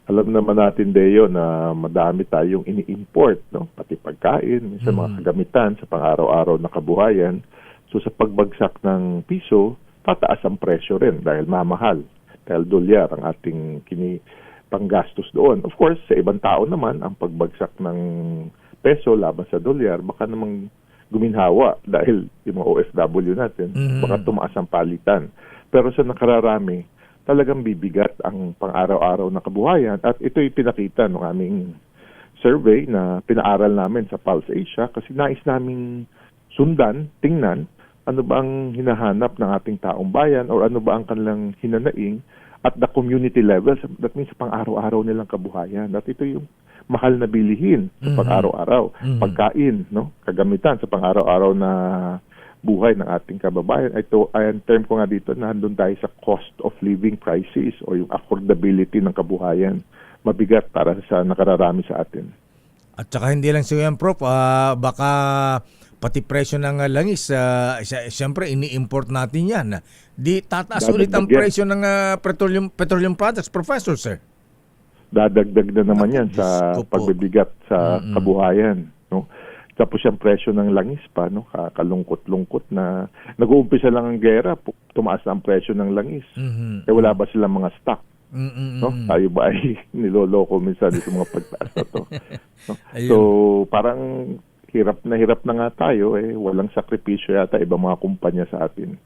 Alam naman natin, Deo, na madami tayong ini-import, no? Pati pagkain, minsan mga kagamitan sa pang-araw-araw na kabuhayan. So sa pagbagsak ng piso, tataas ang presyo rin dahil mamahal. Dahil dolyar ang ating panggastos doon. Of course, sa ibang tao naman, ang pagbagsak ng peso laban sa dolyar, baka namang guminhawa dahil yung mga OFW natin, baka tumaas ang palitan. Pero sa nakararami, talagang bibigat ang pang-araw-araw na kabuhayan. At ito'y pinakita ng aming survey na pinaaral namin sa Pulse Asia kasi nais naming sundan, tingnan, ano ba ang hinahanap ng ating taong bayan or ano ba ang kanilang hinanaing at the community level. That means sa pang-araw-araw nilang kabuhayan. At ito yung mahal na bilihin sa pang-araw-araw. Pagkain, no? Kagamitan sa pang-araw-araw na buhay ng ating kababayan. Ito ay ang term ko nga dito na nandun tayo sa cost of living crisis o yung affordability ng kabuhayan. Mabigat para sa nakararami sa atin. At saka hindi lang siya yan, Prof. Baka pati presyo ng langis, siyempre ini-import natin yan. Di tataas ulit ang presyo ng petroleum products, Professor, sir. Dadagdag na naman yan sa pagbibigat sa kabuhayan. No? Tapos yung presyo ng langis pa, no? Kalungkot-lungkot na nag-uumpisa lang ang gera, tumaas na ang presyo ng langis. Wala ba silang mga stock? No? Tayo ba ay niloloko minsan sa mga pagtaas na to? No? So parang hirap na nga tayo, walang sakripisyo yata ibang mga kumpanya sa atin.